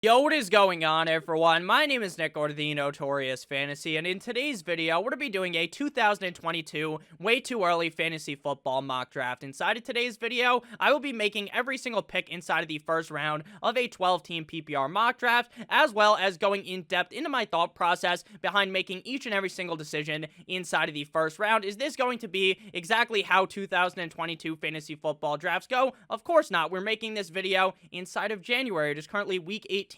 Yo, what is going on, everyone? My name is Nick, or the Notorious Fantasy, and in today's video, we're going to be doing a 2022 way too early fantasy football mock draft. Inside of today's video, I will be making every single pick inside of the first round of a 12-team PPR mock draft, as well as going in depth into my thought process behind making each and every single decision inside of the first round. Is this going to be exactly how 2022 fantasy football drafts go? Of course not. We're making this video inside of January. It is currently week 18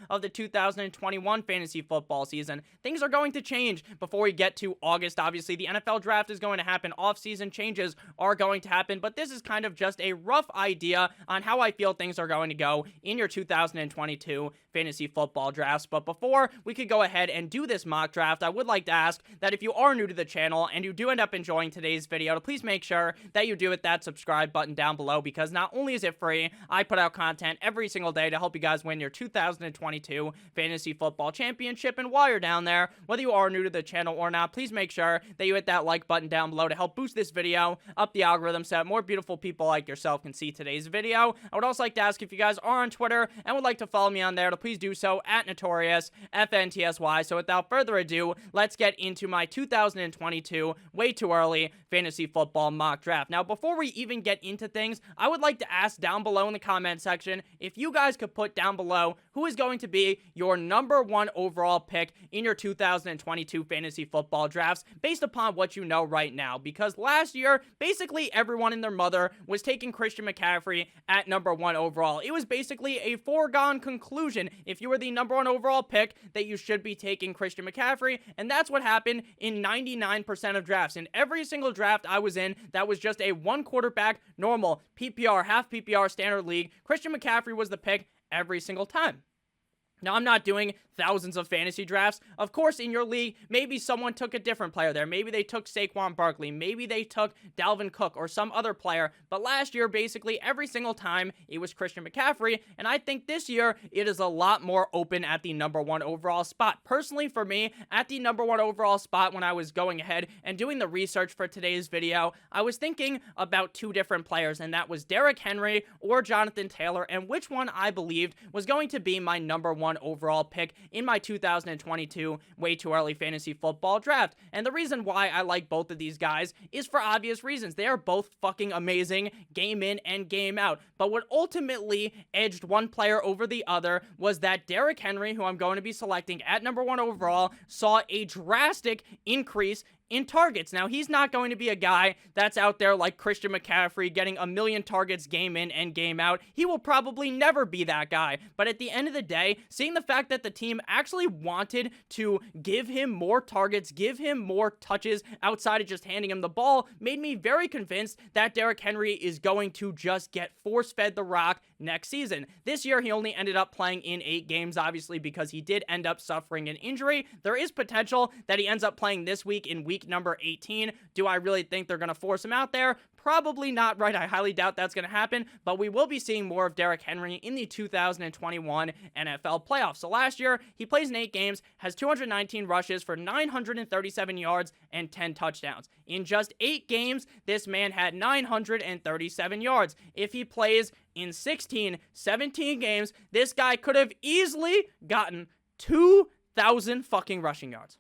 of the 2021 fantasy football season. Things are going to change before we get to August. Obviously, the NFL draft is going to happen. Off-season changes are going to happen, but this is kind of just a rough idea on how I feel things are going to go in your 2022 fantasy football drafts. But before we could go ahead and do this mock draft, I would like to ask that if you are new to the channel and you do end up enjoying today's video, to please make sure that you do hit that subscribe button down below, because not only is it free, I put out content every single day to help you guys win your 2022 fantasy football championship. And while you're down there, whether you are new to the channel or not, please make sure that you hit that like button down below to help boost this video up the algorithm so that more beautiful people like yourself can see today's video. I would also like to ask if you guys are on Twitter and would like to follow me on there, to please do so at Notorious FNTSY. So without further ado, let's get into my 2022 way too early fantasy football mock draft. Now, before we even get into things, I would like to ask down below in the comment section if you guys could put down below who is going to be your number one overall pick in your 2022 fantasy football drafts based upon what you know right now. Because last year, basically everyone and their mother was taking Christian McCaffrey at number one overall. It was basically a foregone conclusion if you were the number one overall pick that you should be taking Christian McCaffrey, and that's what happened in 99% of drafts. In every single draft I was in that was just a one quarterback, normal, PPR, half PPR standard league, Christian McCaffrey was the pick every single time. Now, I'm not doing thousands of fantasy drafts. Of course, in your league, maybe someone took a different player there. Maybe they took Saquon Barkley. Maybe they took Dalvin Cook or some other player. But last year, basically, every single time, it was Christian McCaffrey. And I think this year, it is a lot more open at the number one overall spot. Personally, for me, at the number one overall spot, when I was going ahead and doing the research for today's video, I was thinking about two different players, and that was Derrick Henry or Jonathan Taylor, and which one I believed was going to be my number one overall pick in my 2022 way too early fantasy football draft. And the reason why I like both of these guys is for obvious reasons. They are both fucking amazing game in and game out. But what ultimately edged one player over the other was that Derrick Henry, who I'm going to be selecting at number one overall, saw a drastic increase in targets. Now, he's not going to be a guy that's out there like Christian McCaffrey getting a million targets game in and game out. He will probably never be that guy. But at the end of the day, seeing the fact that the team actually wanted to give him more targets, give him more touches outside of just handing him the ball, made me very convinced that Derrick Henry is going to just get force-fed the rock next season. This year, he only ended up playing in 8 games, obviously, because he did end up suffering an injury. There is potential that he ends up playing this week in week number 18. Do I really think they're going to force him out there? Probably not, right? I highly doubt that's going to happen, but we will be seeing more of Derrick Henry in the 2021 NFL playoffs. So last year, he plays in 8 games, has 219 rushes for 937 yards and 10 touchdowns. In just 8 games, this man had 937 yards. If he plays in 16, 17 games, this guy could have easily gotten 2,000 fucking rushing yards.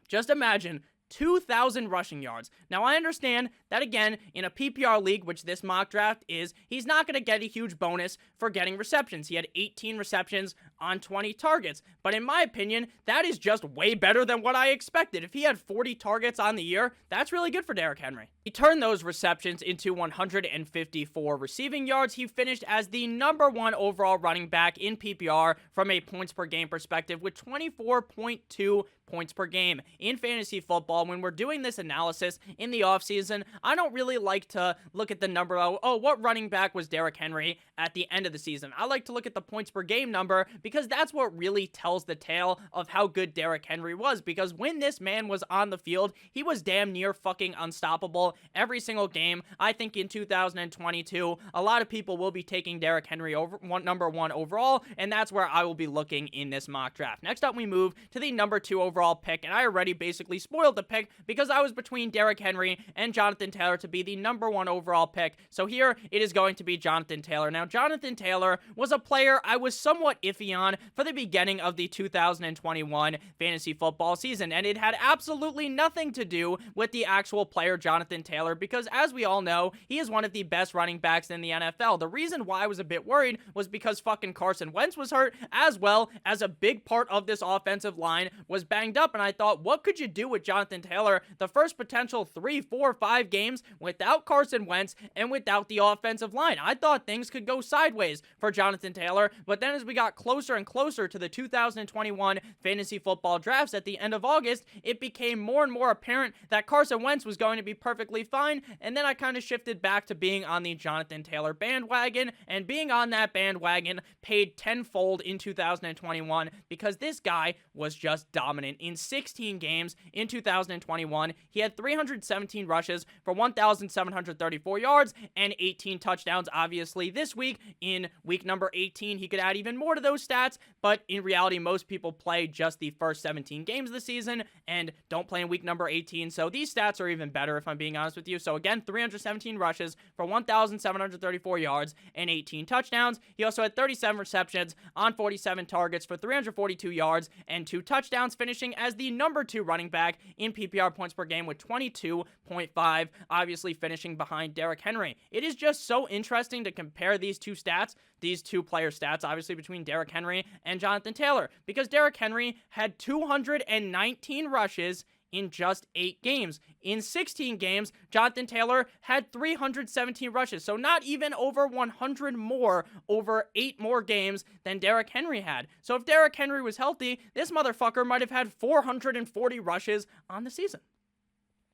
Just imagine 2,000 rushing yards. Now, I understand that, again, in a PPR league, which this mock draft is, he's not going to get a huge bonus for getting receptions. He had 18 receptions on 20 targets. But in my opinion, that is just way better than what I expected. If he had 40 targets on the year, that's really good for Derrick Henry. He turned those receptions into 154 receiving yards. He finished as the number one overall running back in PPR from a points per game perspective with 24.2 points per game. In fantasy football, when we're doing this analysis in the offseason, I don't really like to look at the number of, what running back was Derrick Henry at the end of the season. I like to look at the points per game number, because that's what really tells the tale of how good Derrick Henry was. Because when this man was on the field, he was damn near fucking unstoppable every single game. I think in 2022, a lot of people will be taking Derrick Henry over number one overall, and that's where I will be looking in this mock draft. Next up, we move to the number 2 overall pick, and I already basically spoiled the pick because I was between Derrick Henry and Jonathan Taylor to be the number 1 overall pick. So here it is going to be Jonathan Taylor. Now, Jonathan Taylor was a player I was somewhat iffy on for the beginning of the 2021 fantasy football season, and it had absolutely nothing to do with the actual player Jonathan Taylor, because as we all know, he is one of the best running backs in the NFL. The reason why I was a bit worried was because fucking Carson Wentz was hurt, as well as a big part of this offensive line was banged up, and I thought, what could you do with Jonathan Taylor the first potential 3, 4, 5 games without Carson Wentz and without the offensive line? I thought things could go sideways for Jonathan Taylor, but then as we got closer and closer to the 2021 fantasy football drafts at the end of August, it became more and more apparent that Carson Wentz was going to be perfectly fine, and then I kind of shifted back to being on the Jonathan Taylor bandwagon, and being on that bandwagon paid tenfold in 2021 because this guy was just dominant. In 16 games in 2021, he had 317 rushes for 1,734 yards and 18 touchdowns. Obviously, this week, in week number 18, he could add even more to those stats, but in reality, most people play just the first 17 games of the season and don't play in week number 18, so these stats are even better if I'm being honest with you. So again, 317 rushes for 1,734 yards and 18 touchdowns. He also had 37 receptions on 47 targets for 342 yards and 2 touchdowns, finishing as the number 2 running back in PPR points per game with 22.5, obviously finishing behind Derrick Henry. It is just so interesting to compare these two stats, these two player stats, obviously between Derrick Henry and Jonathan Taylor, because Derrick Henry had 219 rushes in just 8 games. In 16 games, Jonathan Taylor had 317 rushes, so not even over 100 more over 8 more games than Derrick Henry had. So if Derrick Henry was healthy, this motherfucker might have had 440 rushes on the season.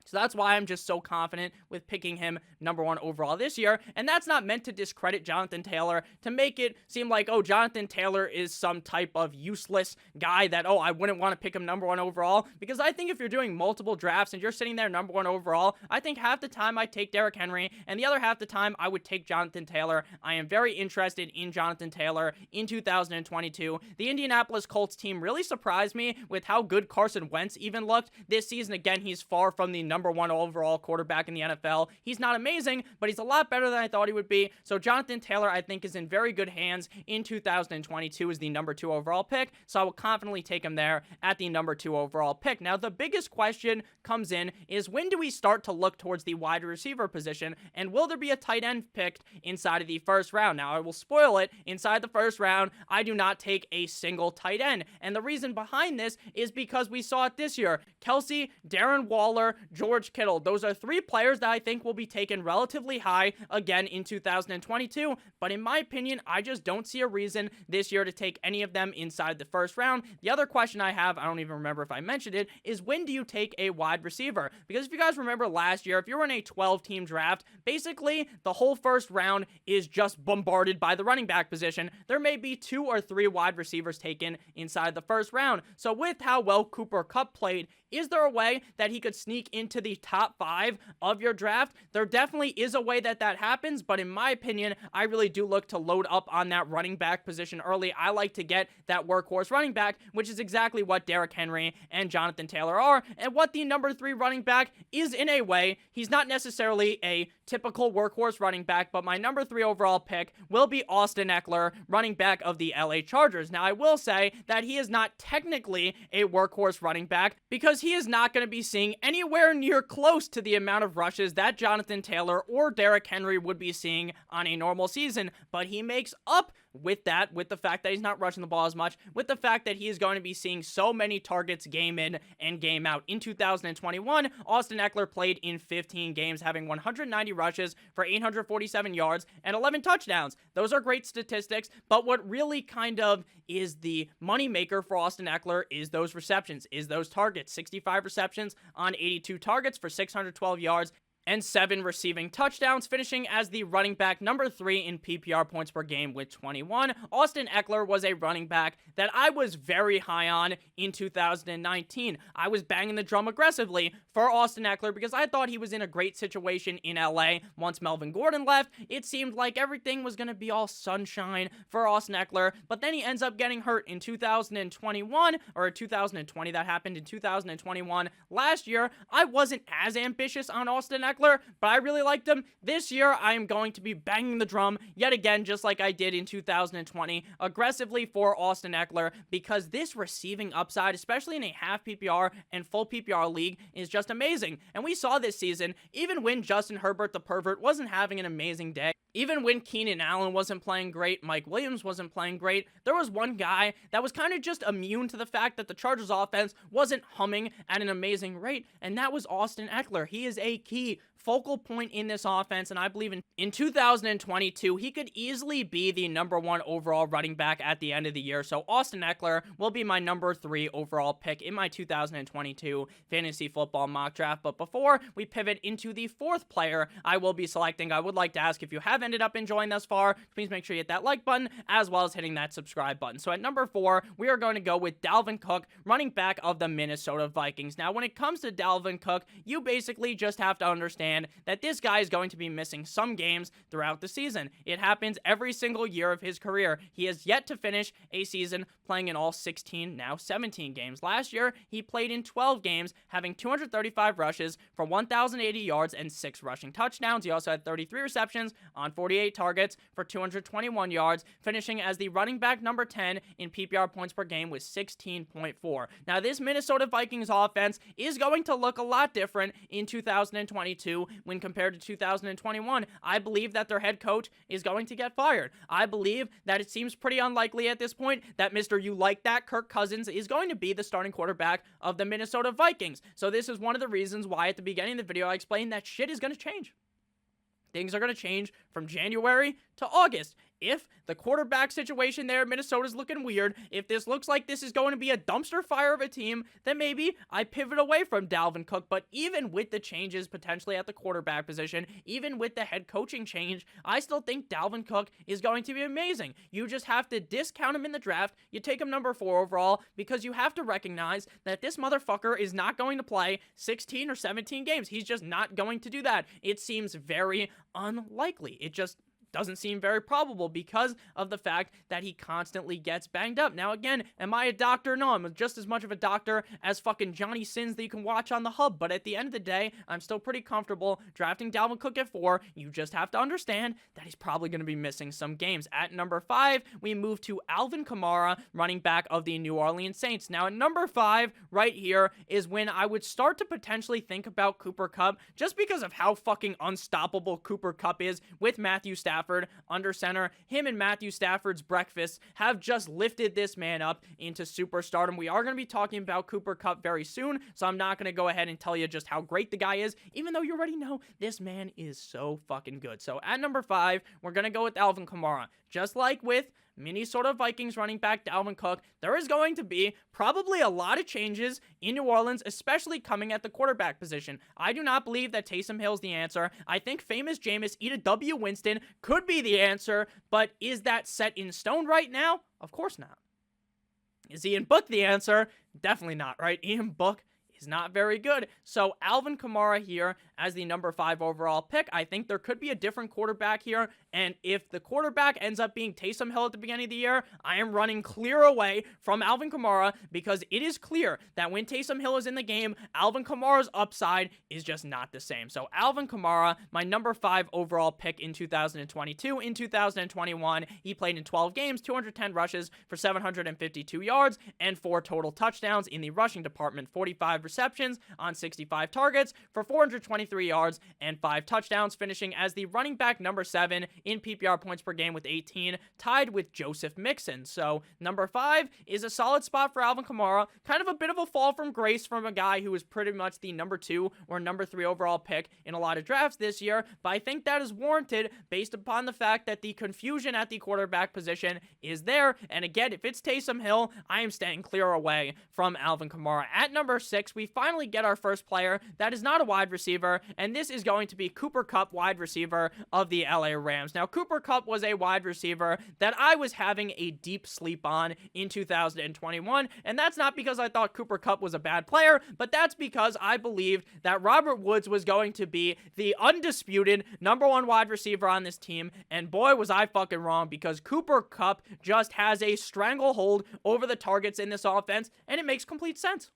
So that's why I'm just so confident with picking him number 1 overall this year. And that's not meant to discredit Jonathan Taylor, to make it seem like, oh, Jonathan Taylor is some type of useless guy that, oh, I wouldn't want to pick him number 1 overall. Because I think if you're doing multiple drafts and you're sitting there number 1 overall, I think half the time I'd take Derrick Henry and the other half the time I would take Jonathan Taylor. I am very interested in Jonathan Taylor in 2022. The Indianapolis Colts team really surprised me with how good Carson Wentz even looked this season. Again, he's far from the number 1 overall quarterback in the NFL. He's not amazing, but he's a lot better than I thought he would be. So Jonathan Taylor, I think, is in very good hands in 2022 as the number 2 overall pick. So I will confidently take him there at the number 2 overall pick. Now, the biggest question comes in is, when do we start to look towards the wide receiver position, and will there be a tight end picked inside of the first round? Now, I will spoil it. Inside the first round, I do not take a single tight end. And the reason behind this is because we saw it this year. Kelsey, Darren Waller, George Kittle. Those are 3 players that I think will be taken relatively high again in 2022, but in my opinion, I just don't see a reason this year to take any of them inside the first round. The other question I have, I don't even remember if I mentioned it, is when do you take a wide receiver? Because if you guys remember last year, if you were in a 12-team draft, basically the whole first round is just bombarded by the running back position. There may be 2 or 3 wide receivers taken inside the first round. So with how well Cooper Kupp played, is there a way that he could sneak into the top 5 of your draft? There definitely is a way that that happens, but in my opinion, I really do look to load up on that running back position early. I like to get that workhorse running back, which is exactly what Derrick Henry and Jonathan Taylor are, and what the number 3 running back is in a way. He's not necessarily a typical workhorse running back, but my number 3 overall pick will be Austin Ekeler, running back of the LA Chargers. Now, I will say that he is not technically a workhorse running back because he is not going to be seeing anywhere near close to the amount of rushes that Jonathan Taylor or Derrick Henry would be seeing on a normal season, but he makes up with that, with the fact that he's not rushing the ball as much, with the fact that he is going to be seeing so many targets game in and game out. In 2021, Austin Ekeler played in 15 games, having 190 rushes for 847 yards and 11 touchdowns. Those are great statistics, but what really kind of is the moneymaker for Austin Ekeler is those receptions, is those targets. 65 receptions on 82 targets for 612 yards and 7 receiving touchdowns, finishing as the running back number 3 in PPR points per game with 21. Austin Ekeler was a running back that I was very high on in 2019. I was banging the drum aggressively for Austin Ekeler because I thought he was in a great situation in LA. Once Melvin Gordon left, it seemed like everything was going to be all sunshine for Austin Ekeler, but then he ends up getting hurt in 2021, or 2020. That happened in 2021. Last year, I wasn't as ambitious on Austin Ekeler Ekeler, but I really liked him. This year, I am going to be banging the drum yet again, just like I did in 2020, aggressively for Austin Ekeler, because this receiving upside, especially in a half PPR and full PPR league, is just amazing. And we saw this season, even when Justin Herbert the pervert wasn't having an amazing day, even when Keenan Allen wasn't playing great, Mike Williams wasn't playing great, there was one guy that was kind of just immune to the fact that the Chargers offense wasn't humming at an amazing rate, and that was Austin Ekeler. He is a key focal point in this offense, and I believe in 2022, he could easily be the #1 overall running back at the end of the year. So Austin Ekeler will be my #3 overall pick in my 2022 fantasy football mock draft. But before we pivot into the 4th player I will be selecting, I would like to ask, if you have ended up enjoying thus far, please make sure you hit that like button as well as hitting that subscribe button. So at number 4, we are going to go with Dalvin Cook, running back of the Minnesota Vikings. Now, when it comes to Dalvin Cook, you basically just have to understand that this guy is going to be missing some games throughout the season. It happens every single year of his career. He has yet to finish a season playing in all 16, now 17 games. Last year, he played in 12 games, having 235 rushes for 1,080 yards and 6 rushing touchdowns. He also had 33 receptions on 48 targets for 221 yards, finishing as the running back number 10 in PPR points per game with 16.4. Now, this Minnesota Vikings offense is going to look a lot different in 2022 when compared to 2021. I believe that their head coach is going to get fired. I believe that it seems pretty unlikely at this point that Mr. You Like That Kirk Cousins is going to be the starting quarterback of the Minnesota Vikings. So this is one of the reasons why at the beginning of the video I explained that shit is going to change. Things are going to change from January to August. If the quarterback situation there in Minnesota is looking weird, if this looks like this is going to be a dumpster fire of a team, then maybe I pivot away from Dalvin Cook. But even with the changes potentially at the quarterback position, even with the head coaching change, I still think Dalvin Cook is going to be amazing. You just have to discount him in the draft. You take him number 4 overall because you have to recognize that this motherfucker is not going to play 16 or 17 games. He's just not going to do that. It seems very unlikely. It just doesn't seem very probable because of the fact that he constantly gets banged up. Now, again, am I a doctor? No, I'm just as much of a doctor as fucking Johnny Sins that you can watch on the hub. But at the end of the day, I'm still pretty comfortable drafting Dalvin Cook at 4. You just have to understand that he's probably going to be missing some games. At number 5, we move to Alvin Kamara, running back of the New Orleans Saints. Now, at number 5, right here, is when I would start to potentially think about Cooper Kupp, just because of how fucking unstoppable Cooper Kupp is with Matthew Stafford under center. Him and Matthew Stafford's breakfast have just lifted this man up into superstardom. We are going to be talking about Cooper Kupp very soon, so I'm not going to go ahead and tell you just how great the guy is, even though you already know this man is so fucking good. So at number 5, we're going to go with Alvin Kamara. Just like with Minnesota Vikings running back Dalvin Cook, there is going to be probably a lot of changes in New Orleans, especially coming at the quarterback position. I do not believe that Taysom Hill is the answer. I think famous Jameis Eat a W Winston could be the answer, but is that set in stone right now? Of course not. Is Ian Book the answer? Definitely not, right? Ian Book is not very good. So Alvin Kamara here as the number 5 overall pick. I think there could be a different quarterback here, and if the quarterback ends up being Taysom Hill at the beginning of the year, I am running clear away from Alvin Kamara, because it is clear that when Taysom Hill is in the game, Alvin Kamara's upside is just not the same. So Alvin Kamara, my number 5 overall pick in 2022. In 2021, he played in 12 games, 210 rushes for 752 yards, and 4 total touchdowns in the rushing department, 45 receptions on 65 targets for 423 yards and 5 touchdowns, finishing as the running back number 7 in PPR points per game with 18, tied with Joseph Mixon. So number 5 is a solid spot for Alvin Kamara, kind of a bit of a fall from grace from a guy who was pretty much the number 2 or number 3 overall pick in a lot of drafts this year, but I think that is warranted based upon the fact that the confusion at the quarterback position is there, and again, if it's Taysom Hill, I am staying clear away from Alvin Kamara. At number 6, we finally get our first player that is not a wide receiver, and this is going to be Cooper Kupp, wide receiver of the LA Rams. Now, Cooper Kupp was a wide receiver that I was having a deep sleep on in 2021, and that's not because I thought Cooper Kupp was a bad player, but that's because I believed that Robert Woods was going to be the undisputed number 1 wide receiver on this team, and boy was I fucking wrong, because Cooper Kupp just has a stranglehold over the targets in this offense, and it makes complete sense.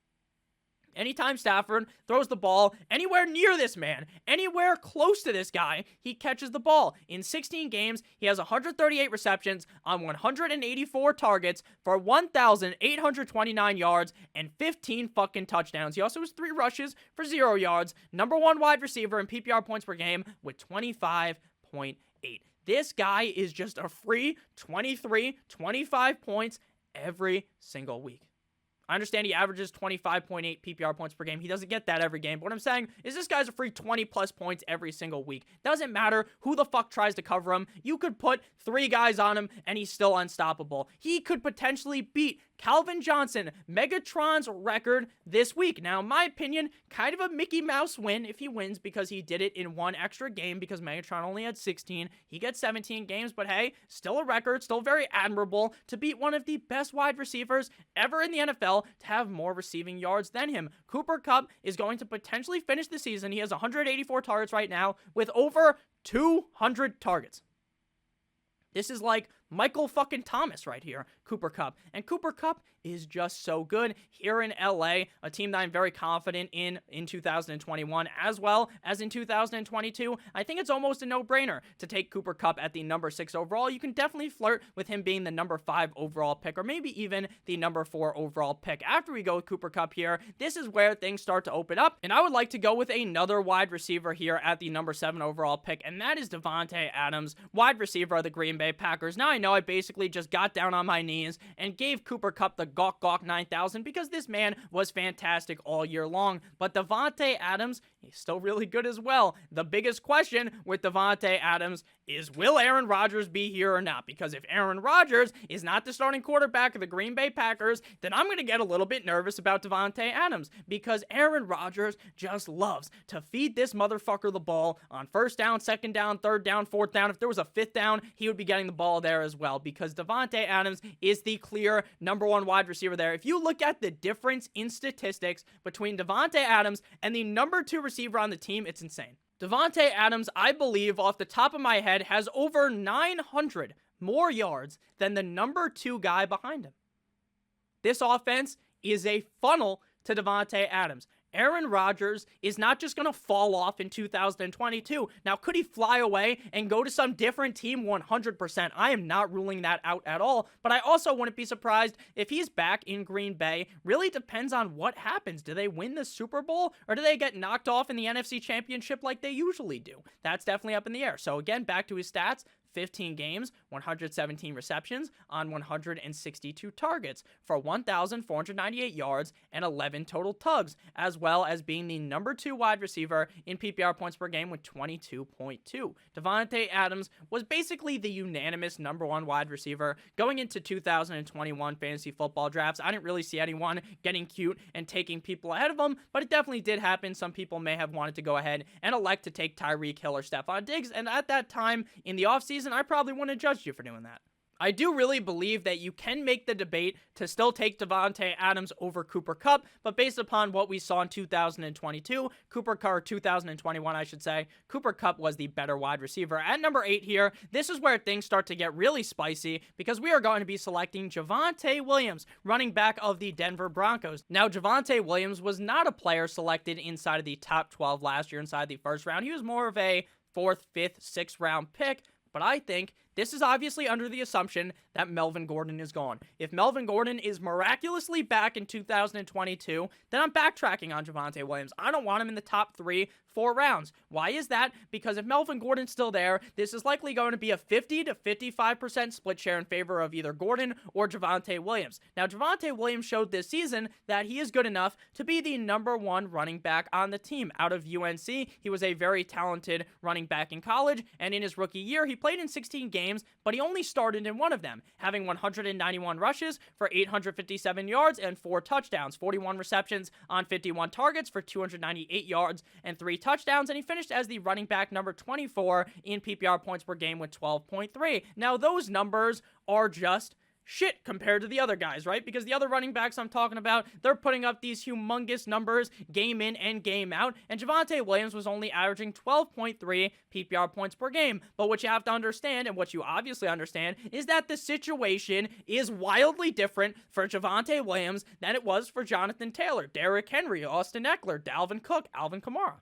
Anytime Stafford throws the ball anywhere near this man, anywhere close to this guy, he catches the ball. In 16 games, he has 138 receptions on 184 targets for 1,829 yards and 15 fucking touchdowns. He also has 3 rushes for 0 yards. Number 1 wide receiver in PPR points per game with 25.8. This guy is just a free 23, 25 points every single week. I understand he averages 25.8 PPR points per game. He doesn't get that every game. But what I'm saying is this guy's a free 20-plus points every single week. Doesn't matter who the fuck tries to cover him. You could put 3 guys on him, and he's still unstoppable. He could potentially beat Calvin Johnson, Megatron's record this week. Now, in my opinion, kind of a Mickey Mouse win if he wins because he did it in 1 extra game because Megatron only had 16. He gets 17 games, but hey, still a record, still very admirable to beat one of the best wide receivers ever in the NFL to have more receiving yards than him. Cooper Kupp is going to potentially finish the season. He has 184 targets right now with over 200 targets. This is like Michael fucking Thomas right here, Cooper Kupp. And Cooper Kupp is just so good here in LA, a team that I'm very confident in 2021 as well as in 2022. I think it's almost a no-brainer to take Cooper Kupp at the number 6 overall. You can definitely flirt with him being the number 5 overall pick or maybe even the number 4 overall pick. After we go with Cooper Kupp here, this is where things start to open up. And I would like to go with another wide receiver here at the number 7 overall pick, and that is Davante Adams, wide receiver of the Green Bay Packers. Now, I know I basically just got down on my knees and gave Cooper Kupp the Gawk Gawk 9000 because this man was fantastic all year long. But Davante Adams, he's still really good as well. The biggest question with Davante Adams is, will Aaron Rodgers be here or not? Because if Aaron Rodgers is not the starting quarterback of the Green Bay Packers, then I'm going to get a little bit nervous about Davante Adams because Aaron Rodgers just loves to feed this motherfucker the ball on 1st down, 2nd down, 3rd down, 4th down. If there was a 5th down, he would be getting the ball there as well because Davante Adams is the clear number 1 wide receiver there. If you look at the difference in statistics between Davante Adams and the number 2 receiver on the team, it's insane. Davante Adams, I believe, off the top of my head, has over 900 more yards than the number 2 guy behind him. This offense is a funnel to Davante Adams. Aaron Rodgers is not just going to fall off in 2022. Now, could he fly away and go to some different team? 100%. I am not ruling that out at all, but I also wouldn't be surprised if he's back in Green Bay. Really depends on what happens. Do they win the Super Bowl or do they get knocked off in the NFC Championship like they usually do? That's definitely up in the air. So again, back to his stats. 15 games, 117 receptions on 162 targets for 1,498 yards and 11 total tugs, as well as being the number 2 wide receiver in PPR points per game with 22.2. Davante Adams was basically the unanimous number 1 wide receiver going into 2021 fantasy football drafts. I didn't really see anyone getting cute and taking people ahead of him, but it definitely did happen. Some people may have wanted to go ahead and elect to take Tyreek Hill or Stephon Diggs, and at that time in the offseason, I probably wouldn't have judged you for doing that. I do really believe that you can make the debate to still take Davante Adams over Cooper Kupp, but based upon what we saw in 2021, I should say, Cooper Kupp was the better wide receiver. At number 8 here, this is where things start to get really spicy because we are going to be selecting Javonte Williams, running back of the Denver Broncos. Now, Javonte Williams was not a player selected inside of the top 12 last year inside the 1st round. He was more of a 4th, 5th, 6th round pick. But I think this is obviously under the assumption that Melvin Gordon is gone. If Melvin Gordon is miraculously back in 2022, then I'm backtracking on Javonte Williams. I don't want him in the top 3, 4 rounds. Why is that? Because if Melvin Gordon's still there, this is likely going to be a 50 to 55% split share in favor of either Gordon or Javonte Williams. Now, Javonte Williams showed this season that he is good enough to be the number 1 running back on the team. Out of UNC, he was a very talented running back in college, and in his rookie year, he played in 16 games, but he only started in one of them, having 191 rushes for 857 yards and 4 touchdowns, 41 receptions on 51 targets for 298 yards and 3 touchdowns, and he finished as the running back number 24 in PPR points per game with 12.3. Now, those numbers are just shit compared to the other guys, right? Because the other running backs I'm talking about, they're putting up these humongous numbers game in and game out, and Javonte Williams was only averaging 12.3 PPR points per game. But what you have to understand, and what you obviously understand, is that the situation is wildly different for Javonte Williams than it was for Jonathan Taylor, Derrick Henry, Austin Ekeler, Dalvin Cook, Alvin Kamara.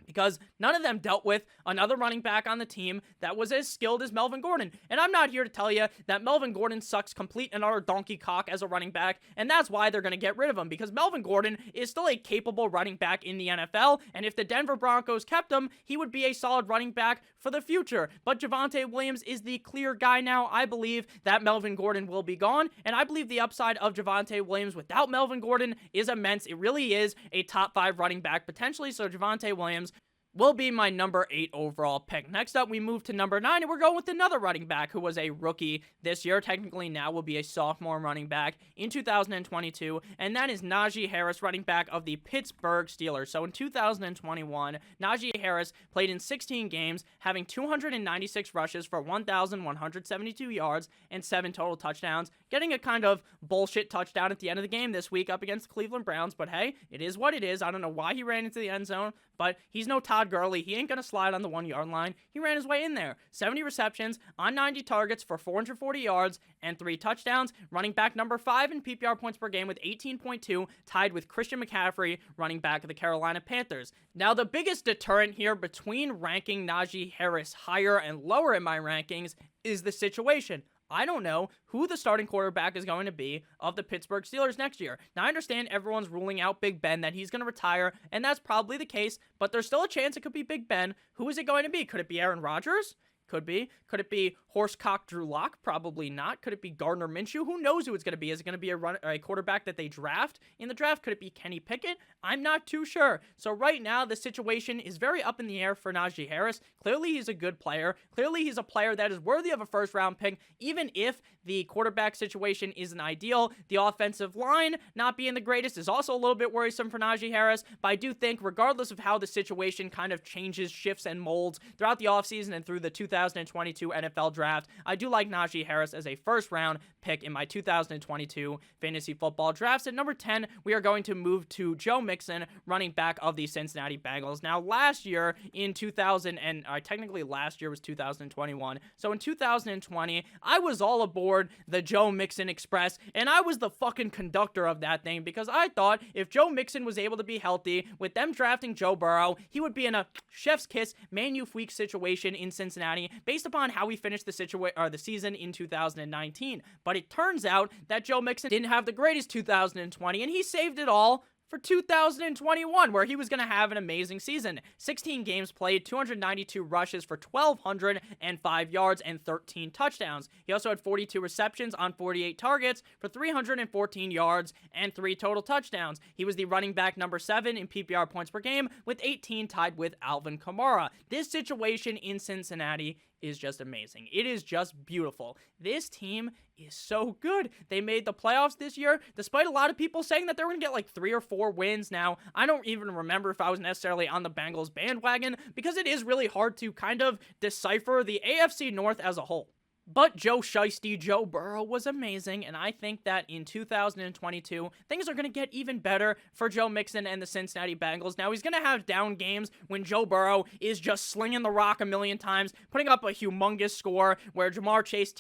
Because none of them dealt with another running back on the team that was as skilled as Melvin Gordon. And I'm not here to tell you that Melvin Gordon sucks complete and utter donkey cock as a running back, and that's why they're going to get rid of him, because Melvin Gordon is still a capable running back in the NFL, and if the Denver Broncos kept him, he would be a solid running back for the future. But Javonte Williams is the clear guy now. I believe that Melvin Gordon will be gone, and I believe the upside of Javonte Williams without Melvin Gordon is immense. It really is a top 5 running back potentially, so Javonte Williams will be my number 8 overall pick. Next up, we move to number 9, and we're going with another running back who was a rookie this year. Technically now will be a sophomore running back in 2022, and that is Najee Harris, running back of the Pittsburgh Steelers. So in 2021, Najee Harris played in 16 games, having 296 rushes for 1,172 yards and 7 total touchdowns, getting a kind of bullshit touchdown at the end of the game this week up against the Cleveland Browns, but hey, it is what it is. I don't know why he ran into the end zone, but he's no Todd Gurley. He ain't going to slide on the 1-yard line. He ran his way in there. 70 receptions on 90 targets for 440 yards and 3 touchdowns. Running back number 5 in PPR points per game with 18.2, tied with Christian McCaffrey, running back of the Carolina Panthers. Now, the biggest deterrent here between ranking Najee Harris higher and lower in my rankings is the situation. I don't know who the starting quarterback is going to be of the Pittsburgh Steelers next year. Now, I understand everyone's ruling out Big Ben, that he's going to retire, and that's probably the case, but there's still a chance it could be Big Ben. Who is it going to be? Could it be Aaron Rodgers? Could be. Could it be Horsecock Drew Lock? Probably not. Could it be Gardner Minshew? Who knows who it's going to be? Is it going to be a quarterback that they draft in the draft? Could it be Kenny Pickett? I'm not too sure. So right now, the situation is very up in the air for Najee Harris. Clearly, he's a good player. Clearly, he's a player that is worthy of a first-round pick, even if the quarterback situation isn't ideal. The offensive line not being the greatest is also a little bit worrisome for Najee Harris, but I do think, regardless of how the situation kind of changes, shifts, and molds throughout the offseason and through the 2022 NFL Draft, I do like Najee Harris as a first-round pick in my 2022 fantasy football drafts. At number 10, we are going to move to Joe Mixon, running back of the Cincinnati Bengals. Now, last year in technically last year was 2021. So in 2020, I was all aboard the Joe Mixon Express, and I was the fucking conductor of that thing, because I thought if Joe Mixon was able to be healthy, with them drafting Joe Burrow, he would be in a chef's kiss, Manufreak situation in Cincinnati, based upon how he finished the season in 2019. But it turns out that Joe Mixon didn't have the greatest 2020, and he saved it all for 2021, where he was going to have an amazing season. 16 games played, 292 rushes for 1,205 yards and 13 touchdowns. He also had 42 receptions on 48 targets for 314 yards and 3 total touchdowns. He was the running back number 7 in PPR points per game, with 18, tied with Alvin Kamara. This situation in Cincinnati is just amazing. It is just beautiful. This team is so good. They made the playoffs this year, despite a lot of people saying that they're going to get like 3 or 4 wins. Now, I don't even remember if I was necessarily on the Bengals bandwagon, because it is really hard to kind of decipher the AFC North as a whole. But Joe Shiesty, Joe Burrow, was amazing, and I think that in 2022, things are going to get even better for Joe Mixon and the Cincinnati Bengals. Now, he's going to have down games when Joe Burrow is just slinging the rock a million times, putting up a humongous score, where Jamar Chase,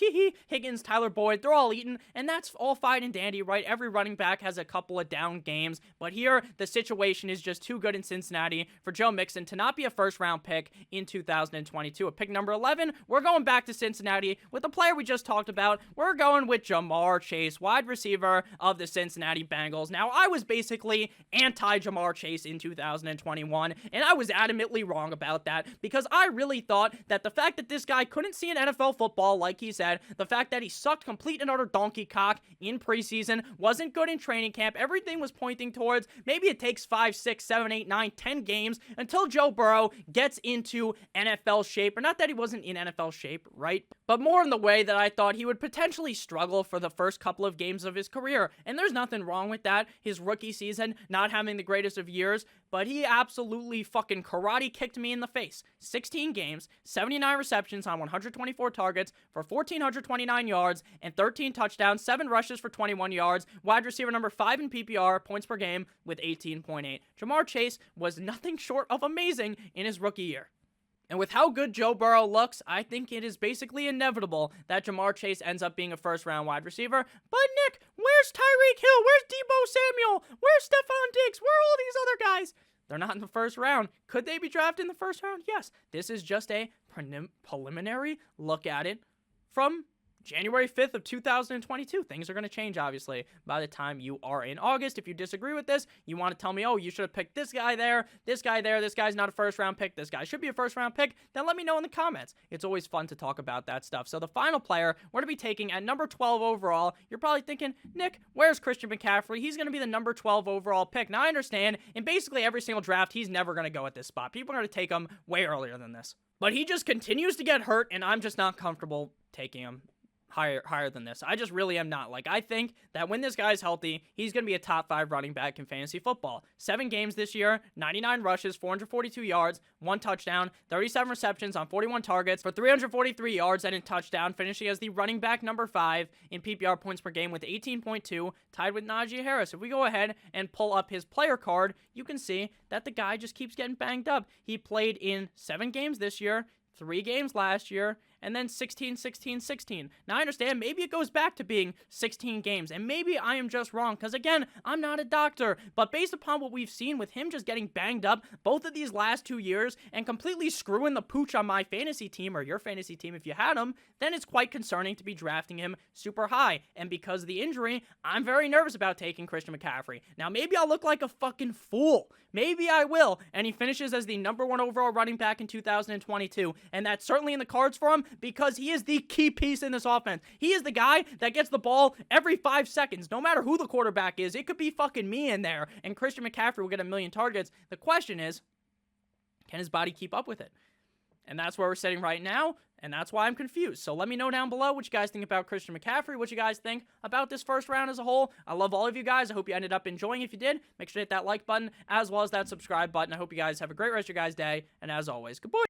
Higgins, Tyler Boyd, they're all eating, and that's all fine and dandy, right? Every running back has a couple of down games, but here, the situation is just too good in Cincinnati for Joe Mixon to not be a first-round pick in 2022. At pick number 11, we're going back to Cincinnati with the player we just talked about. We're going with Jamar Chase, wide receiver of the Cincinnati Bengals. Now, I was basically anti-Jamar Chase in 2021, and I was adamantly wrong about that, because I really thought that the fact that this guy couldn't see an NFL football, like he said, the fact that he sucked complete and utter donkey cock in preseason, wasn't good in training camp, everything was pointing towards maybe it takes 5, 6, 7, 8, 9, 10 games until Joe Burrow gets into NFL shape. Or not that he wasn't in NFL shape, right? but more in the way that I thought he would potentially struggle for the first couple of games of his career. And there's nothing wrong with that. His rookie season, not having the greatest of years, but he absolutely fucking karate kicked me in the face. 16 games, 79 receptions on 124 targets for 1,429 yards and 13 touchdowns, 7 rushes for 21 yards, wide receiver number 5 in PPR, points per game with 18.8. Ja'Marr Chase was nothing short of amazing in his rookie year. And with how good Joe Burrow looks, I think it is basically inevitable that Ja'Marr Chase ends up being a first-round wide receiver. But Nick, where's Tyreek Hill? Where's Deebo Samuel? Where's Stephon Diggs? Where are all these other guys? They're not in the first round. Could they be drafted in the first round? Yes. This is just a preliminary look at it from January 5th of 2022. Things are going to change, obviously, by the time you are in August. If you disagree with this, you want to tell me, oh, you should have picked this guy there, this guy there, this guy's not a first-round pick, this guy should be a first-round pick, then let me know in the comments. It's always fun to talk about that stuff. So the final player we're going to be taking at number 12 overall, you're probably thinking, Nick, where's Christian McCaffrey? He's going to be the number 12 overall pick. Now, I understand, in basically every single draft, he's never going to go at this spot. People are going to take him way earlier than this. But he just continues to get hurt, and I'm just not comfortable taking him higher than this. I just really am not. Like, I think that when this guy's healthy, he's going to be a top 5 running back in fantasy football. 7 games this year, 99 rushes, 442 yards, 1 touchdown, 37 receptions on 41 targets for 343 yards and a touchdown, finishing as the running back number 5 in PPR points per game with 18.2, tied with Najee Harris. If we go ahead and pull up his player card, you can see that the guy just keeps getting banged up. He played in 7 games this year, 3 games last year, and then 16, 16, 16. Now, I understand, maybe it goes back to being 16 games, and maybe I am just wrong, because again, I'm not a doctor, but based upon what we've seen with him just getting banged up both of these last 2 years and completely screwing the pooch on my fantasy team, or your fantasy team if you had him, then it's quite concerning to be drafting him super high, and because of the injury, I'm very nervous about taking Christian McCaffrey. Now, maybe I'll look like a fucking fool. Maybe I will, and he finishes as the number 1 overall running back in 2022, and that's certainly in the cards for him, because he is the key piece in this offense. He is the guy that gets the ball every 5 seconds, no matter who the quarterback is. It could be fucking me in there, and Christian McCaffrey will get 1,000,000 targets. The question is, can his body keep up with it? And that's where we're sitting right now, and that's why I'm confused. So let me know down below what you guys think about Christian McCaffrey, what you guys think about this first round as a whole. I love all of you guys. I hope you ended up enjoying. If you did, make sure to hit that like button as well as that subscribe button. I hope you guys have a great rest of your guys' day, and as always, good boy.